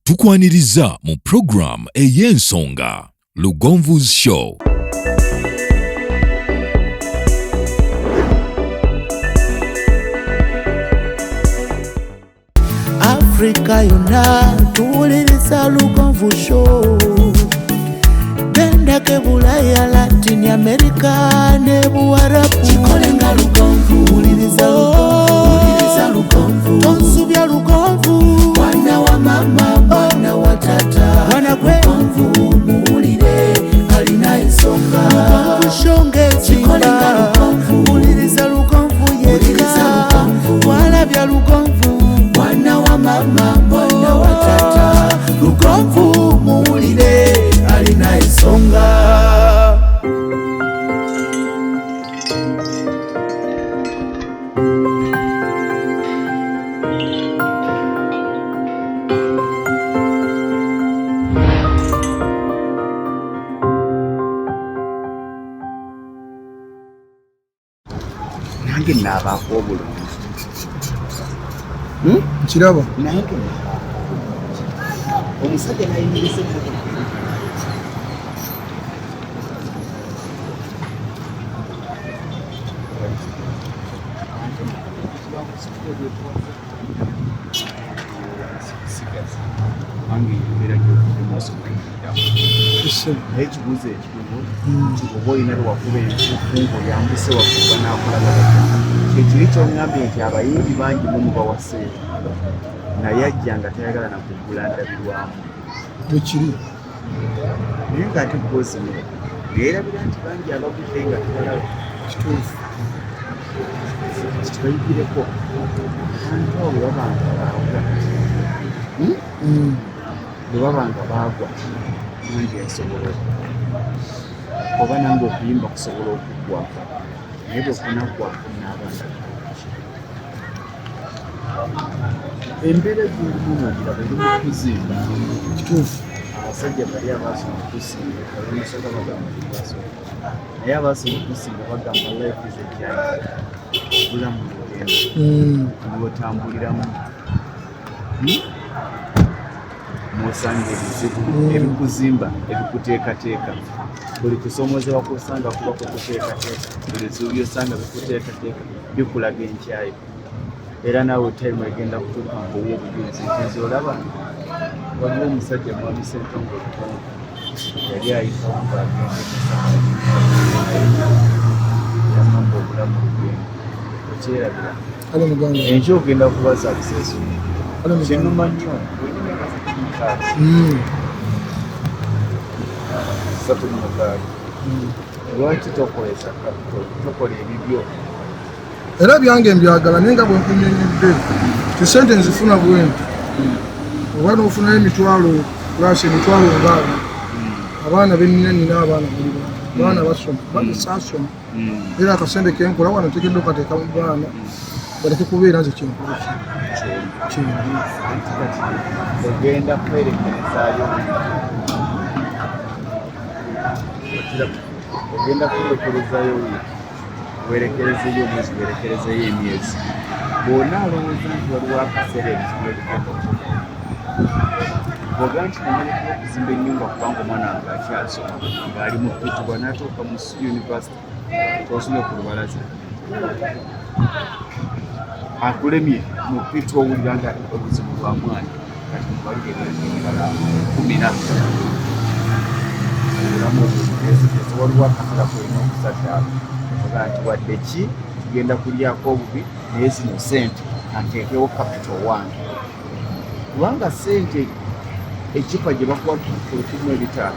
Tukwaniriza mu program ey'ensonga Lugonvu's Show. Africa yonna tuwuliriza Lugonvu Show. Genda ke Bulaya, Latin America ne Buwarabu. Kikole nga Lugonvu. Wuliriza Lugonvu. Tonsubya Lugonvu. Mwana wa mama, mwana wa tata. Mwana gwe Lugonvu muwulire alina ensonga. Lugonvu Show ng'ezimba. Kikole nga Lugonvu. Wuliriza Lugonvu yekka. Walabya Lugonvu. Mwana wa mama, mwana wa tata. Lugonvu muwulire alina ensonga. Nange naabaako obulungi. Kiraba Nange omusajja nayimirise naye ekibuuzo ekikulu nti oba olina lwewakuba enfufungo yambise wakuba n'akulaga kyekiri kyongambye nti abayimbi bangi mumubawaseera naye ajja nga tayagala nakugula ndabirwamu tekiri naye ng'ate bwozino leerabira nti bangi abagudde nga tebalaba kituufu kibayigireko abantu abo bwe babanga baagwa bwe babanga baagwa nange nsobola oba nange okuyimba kusobola okuggwako naye bwe kunaggwako n'abaana embeera ezirimu nogiraba eri mu kuzimba kituufu abasajja bali abaasoma okusinga abamusaka bagamba tibasoma naye abaasoma okusinga bagamba life is a journey obulamu lugendo niwotambuliramu mwosanga ebizibu ebikuzimba ebikuteekateeka buli kusomozebwa kusanga kuba kukuteekateeka buli bizibu byosanga bikuteekateeka bikulaga enkyayo era naawe time egenda kutuuka ngaowa obujulizi nti olaba waliwo omusajja mwami Ssentongo Lutongo yali ayitawo ngaagendaamamba obulamu lugendo okyerabira enkya ogenda kuba sabiseesu kyenuma nnyo satu mukaaga lwaki tokolesa tokola ebibyo era byange mbyagala naye nga bwenkunyonyedde ti sente nzifuna bwenti oba n'ofunayo emitwalo lwasi emitwalo ngaaga abaana benina abaana baana basoma bana saasoma era akasente kenkola wano tegedde okateeka mu baana baleke kubeera nze kyenkola ogenda kwerekerezayo ogenda kwerekerezayo werekerezeyo omwezi werekerezeyo emyezi bwona alowooza nti waliwo akaseera ebizibu ebigenda oga nti namalekera okuzimba ennyumba kubanga omwana wange akyasoma ng'ali mu pitibwa n'atuuka mu univesity twasomye ku lubalaza akulemye mu pitibwa owulira nga obuzibu bwa mwana kati mubalirera 10 obulamu obuzigezigezi waliwo akaseera kulina okusaddala oga nti wadde ki tugenda kulyako obubi naye zino sente anteekewo capital wange kubanga sente ekipa gye bakuwa ku 15,000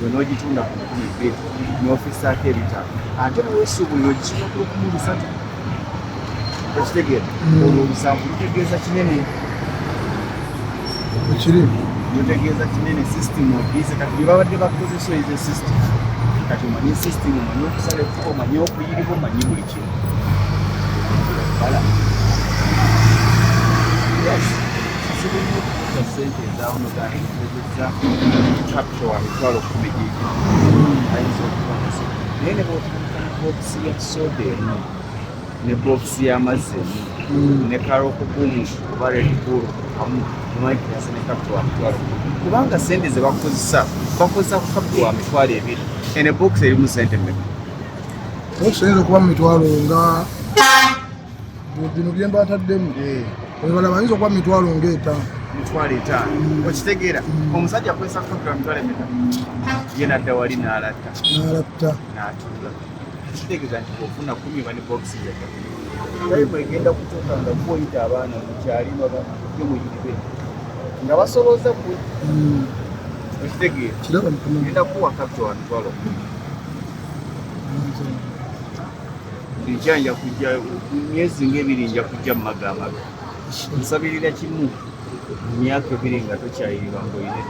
yonoogitunda ku 12,000 n'ofisaako 5 ate neweesuubulira ogisobola ku 13,000 okitegeera olwo olusanvu lutegeeza kinene ekiri lutegeeza kinene system ogize kati bye babadde bakozesa ezo system kati omanyi system omanyi okusala ekkubo omanyi okuyiriba omanyi buli kimu bala kizibu nnyo okukuza sente ezaawonogaanekitegeeza capital wa mitwalo 10 ayinza okubanza naye ne bootuukanaku okusiya soda emu ne box y'amazzi ne karoko kumu oba Red Bull amu nemagirasa ne kapito wa mitwalo kubanga sente ze bakozesa ku kapito wa mitwalo ebiri ene box erimu sente mmeka okusobola okuba mu mitwalo nga bino bye mbataddemu ebala bayinza okuba mu mitwalo ng'etaano mitwalo etaano okitegeera omusajja akozesa kapito wa mitwalo emeka ye nadda wali n'alatta n'atuula kitegeeza nti ofuna 10 bane box tayimu egenda kutuuka nga kuoyita abaana mukyali muyiribe nga basolooza ku ekitegeera genda kuwa kapito wa mitwalo nja kujja myezi ng'ebiri nja kujja mu magamaga nsabirira kimu mu myaka 2 nga tokyayirira ng'oyina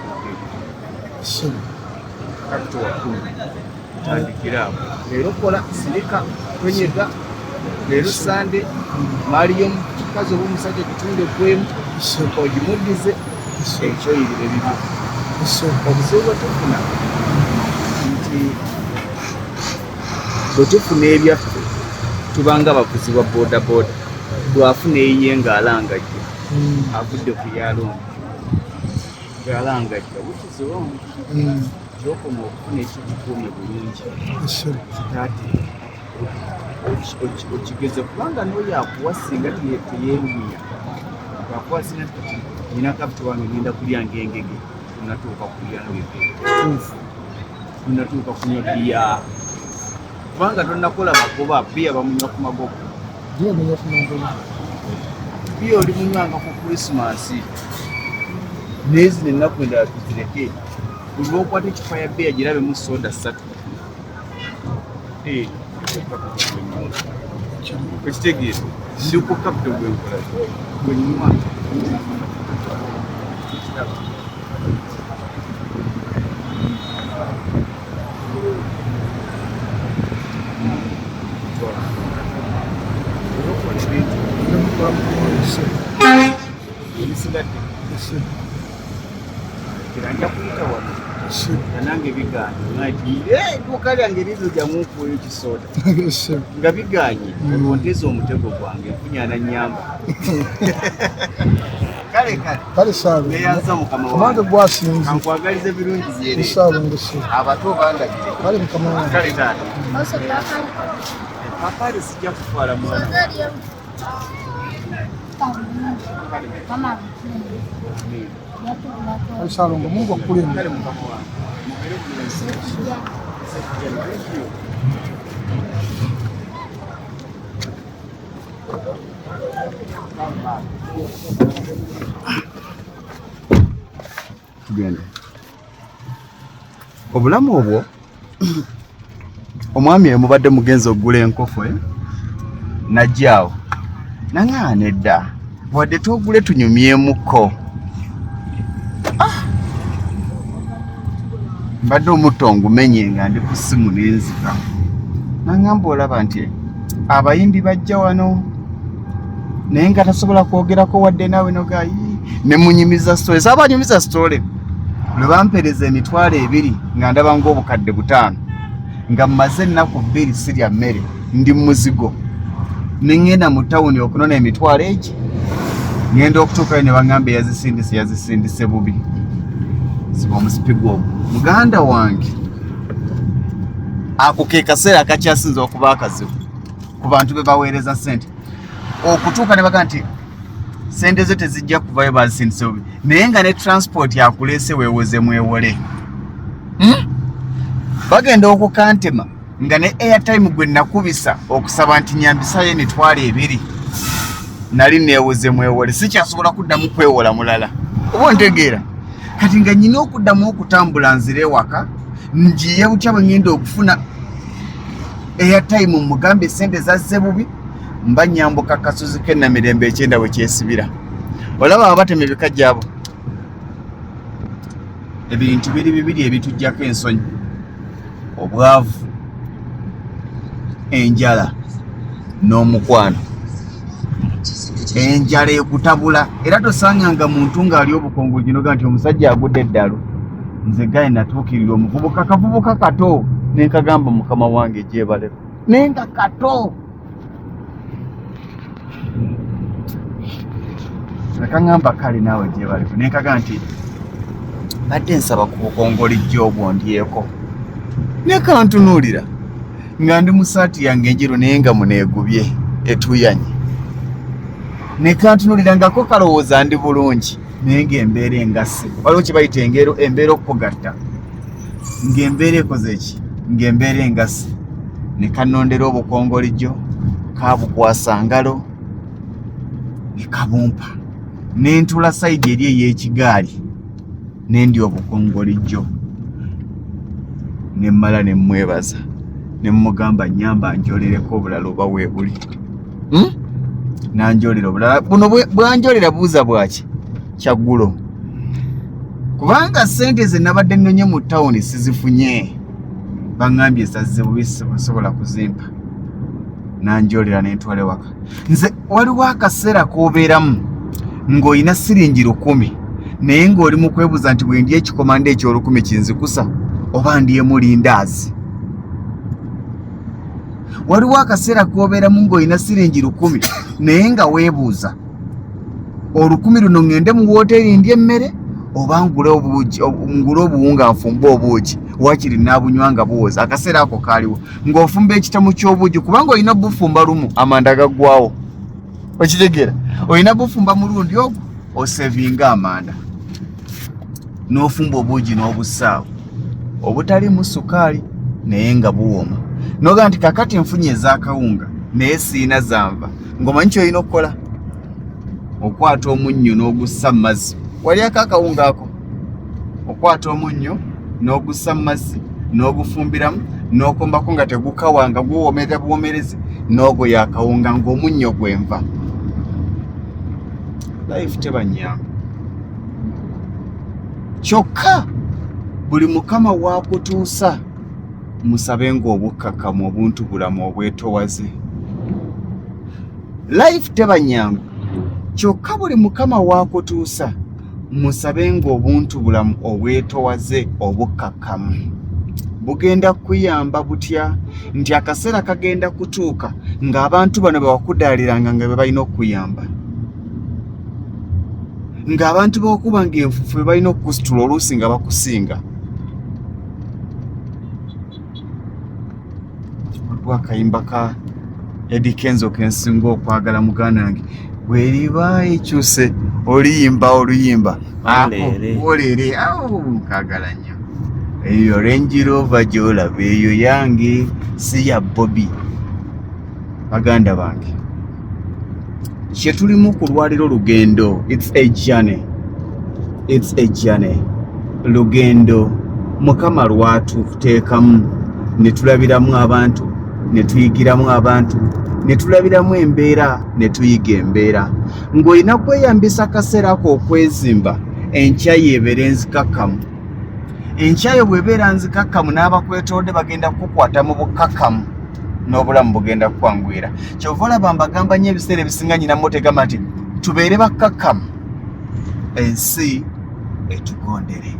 kapito wa 10 tandikira awo leero kola sirika tonyega leero sande maaliyo mukazi oba omusajja kitunde kwemu ogimuddize ekyoyirire bibi obuzibu bwetufuna nti bwetufuna ebyaffe tubanga abavuzi bwa bodaboda bwafuna eyiye ng'alangajja avudde ku yalonda ng'alangajja wikizirong kyokoma okufuna ekikukuume bulungi kitaate okigeze kubanga n'oyo akuwa singa teyeerumiya akuwa singa nina kapito wange ngenda kulya ngengege tunatuuka kulya ngege tunatuuka kunywa bbiya kubanga tonakola magoba bbiya bamunywa ku magoba bbiya oli munywanga ku Krismasi neezi nennaku endala tuzireke buli lwokwata ekifa ya bbiya girabemu soda 3 ekitegeeza ndiko kapito gwenkola gwenyuma kiranja kuyita wano nange biganye duuka lyange lizo jamukuoyo ekisoda nga biganye olwonteza omutego gwange nfunyana nyamba kale neyanza mukama wange kankwagalize birungi byere abato bandagire kale taata papali sijja kutwala mwana Salongo Mungu akulinda. Tugende. Obulamu obwo omwami mubadde mugenzi ogula enkofo najjaawo nang'ana edda wadde togule tunyumyemuko mbadde omutto ngumenye nga ndi ku ssimu n'enzika nangamba olaba nti abayimbi bajja wano naye nga tasobola kwogerako wadde naawe nogayi ne munyumiza sitole saabanyumiza sitole lwe bampereza emitwalo 2 nga ndaba ng'obukadde 5 nga mmaze ennaku 2 sirya mmere ndi muzigo ne ngenda mu tawuni okunona emitwalo egi ngenda okutuukayo ne baŋŋamba yazisindise bubi siba omusipigu ogwo muganda wange ako ke kaseera akakyasinza okuba akazibu ku bantu be baweereza ssente okutuuka ne baga nti ssente zo tezijja kuvayo bazisindise bubi naye nga ne transport yakuleese weewoze mwewole bagenda okukantema nga ne airtime gwe nakubisa okusaba nti nyambisayo emitwalo 2 nali neewoze mwewole sikyasobola kuddamu kwewola mulala oba ntegeera kati nga nyina okuddamu okutambula nzire ewaka njiye butya bwe ngenda okufuna airtime mugambe essente zazze bubi mba nyambuka kasozi k'ennamirembe ekyenda bwe kyesibira olaba abatema ebikajja abo ebintu biri ebitujjako ensonyi obwavu enjala n'omukwano enjala ekutabula era tosanganga muntu ng'ali obukongo ginoga nti omusajja agudde eddalo nze gaye natuukirira omuvubuka kavubuka kato nenkagamba mukama wange gyebaleko nenga kato nekangamba kale naawe gye balifu nenkaga nti badde nsaba ku bukongolijjo obwo ndyeko nekantunuulira nga ndi mu saati yange enjeru naye nga muneegubye etuyanye nekantunuulira ngako kalowooza ndi bulungi naye ng'embeera engase waliwo kye bayita embeera okugatta ng'embeera ekoze ki ng'embeera engase ne kanondera obukongolijjo kabukwasa ngalo ne kabumpa nentula sayidi eri ey'ekigaali nendi obukongolijjo nemmala nemwebaza nemugamba nyamba njolereko obulala oba weebuli nanjolera obulala buno bwanjolera buuza bwaki kyaggulo kubanga sente ze nabadde nnonye mu tawuni sizifunye baŋŋambye esazze bubi sibasobola kuzimpa nanjolera nentwale waka nze waliwo akaseera k'obeeramu ng'olina siringi 100 naye ng'oli mu kwebuuza nti bwe ndi ekikomanda eky'olukumi kinzikusa oba ndiemu lindaazi waliwo akaseera k'obeeramu ng'olina siringi 100 naye nga weebuuza 10 luno ŋŋende mu wooteri ndya emmere oba ngule obuwunga nfumbe obuugi wakiri naabunywa nga buwoza akaseera ako kaaliwo ng'ofumba ekitamu ky'obuugi kubanga olina bufumba lumu amanda gaggwawo okitegeera olina bufumba mulundi ogwo osevinga amanda n'ofumba obuugi n'obussaawo obutalimu sukaali naye nga buwooma noga nti kakati nfunye ez'akawunga naye siina zanva ng'omanyi kyolina okukola okwata omunnyo n'ogussa mu mazzi walyako akawunga ako okwata omunnyo n'ogussa mu mazzi n'ogufumbiramu n'okombako nga tegukawanga guwomerera buwomereze n'ogoya akawunga ng'omunnyo gwenva life tebanyamba kyokka buli mukama waakutuusa musabe ng'obukkakkamu obuntu bulamu obwetowaze life tebanyamba kyokka buli mukama waakutuusa musabe ng'obuntu bulamu obwetowaze obukkakkamu bugenda kuyamba butya nti akaseera kagenda kutuuka ng'abantu bano bewakudaaliranga nga be balina okuyamba ng'abantu b'okuba ng'enfufu be balina okukusitula oluusi nga bakusinga waliwo akayimba ka Eddie Kenzo kensinga okwagala muganda wange bweriba ekyuse oluyimba olere nkagala nnyo eyo Range Rover gy'olaba eyo yange si ya Bobby baganda bange kye tulimu ku lwaliro lugendo it's a journey lugendo mukama lwatuteekamu ne tulabiramu abantu ne tuyigiramu abantu ne tulabiramu embeera ne tuyiga embeera ng'olina kweyambisa akaseera ako okwezimba enkya yeebeera enzikakkamu enkya yo bw'ebeera nzikakkamu n'abakwetoodde bagenda kukukwata mu bukkakkamu n'obulamu bugenda kukwanguyira kyova olaba mbagamba nnyo ebiseera ebisinga nyinamu tegamba nti tubeere bakkakkamu ensi etugondere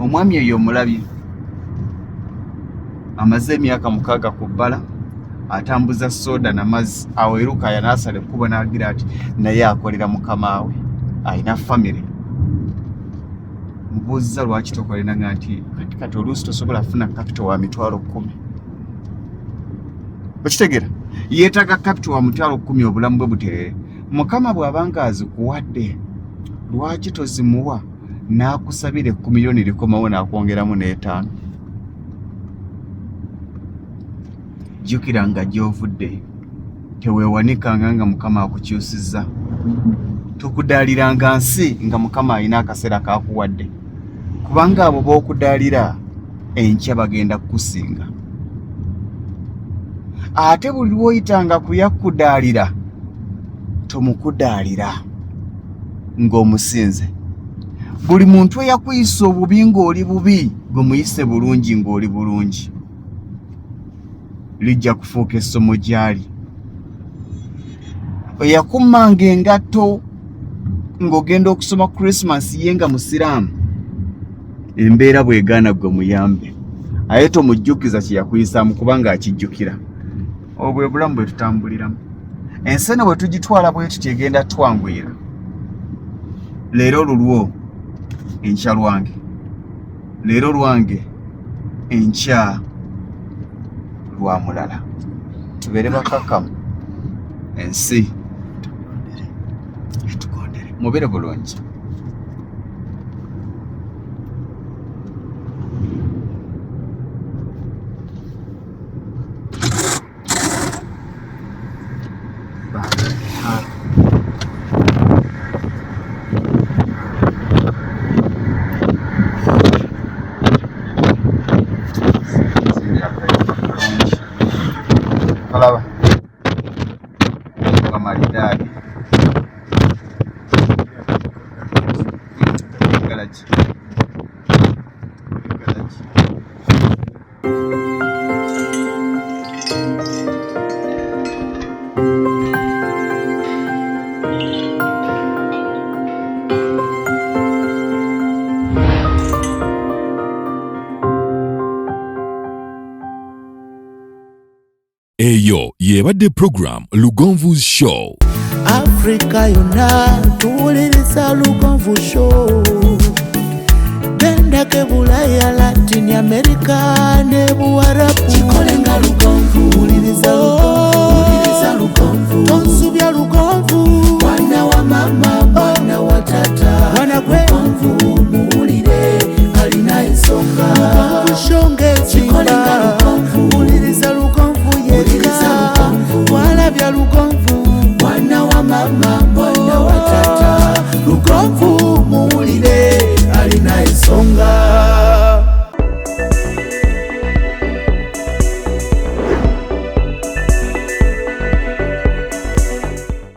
omwami eyo omulabye amaze emyaka 6 ku bbala atambuza soda n'amazzi awo eruka yanaasala ekkubo n'agira ati naye akolera mukama we alina famire mubuuziza lwaki tokoleranga nti kati oluusi tosobola kufuna kapito wa mitwalo 10 okitegeera yeetaga kapito wa mitwalo 10 obulamu bwe buterere mukama bw'abanga azikuwadde lwaki tozimuwa n'akusabira 10 miliyoni likomawo n'akwongeramu n'5 jjukira nga gy'ovudde teweewanikanga nga mukama akukyusizza tukudaaliranga nsi nga mukama alina akaseera kaakuwadde kubanga abo b'okudaalira enkya bagenda kukusinga ate buli lw'oyitanga kuyakudaalira tomukudaalira ng'omusinze buli muntu eyakuyisa obubi ng'oli bubi gwe muyise bulungi ng'oli bulungi lijja kufuuka essomo gyali eyakummanga engatto ng'ogenda okusoma Christmas ye nga musiraamu embeera bw'egaana gwe muyambe aye tomujjukiza kye yakuyisaamu kubanga akijjukira obwo bwe bulamu bwe tutambuliramu ensi eno bwe tugitwala bwe tuti egenda twanguyira leero lulwo enkya lwange, leero lwange enkya lwa mulala. Tubeere bakakkamu, ensi etugondere. Mubeere bulungi. Kalaba maridadi galaji Eyo yebadde program Lugonvu's Show. Africa yonna tuwuliriza Lugonvu Show. Benda ke Bulaya, Latin America ne Buwarabu. Kikolenga Lugonvu, wuliriza Lugonvu. Tonsubya Lugonvu, mwana wa mama, mwana wa tata. Mwana kwe Lugonvu, muwulire alina ensonga. Lugonvu Show ng'ezimba, wuliriza Lugonvu. Walabya Lugonvu, mwana wa mama, mwana wa tata. Lugonvu muwulire alina ensonga.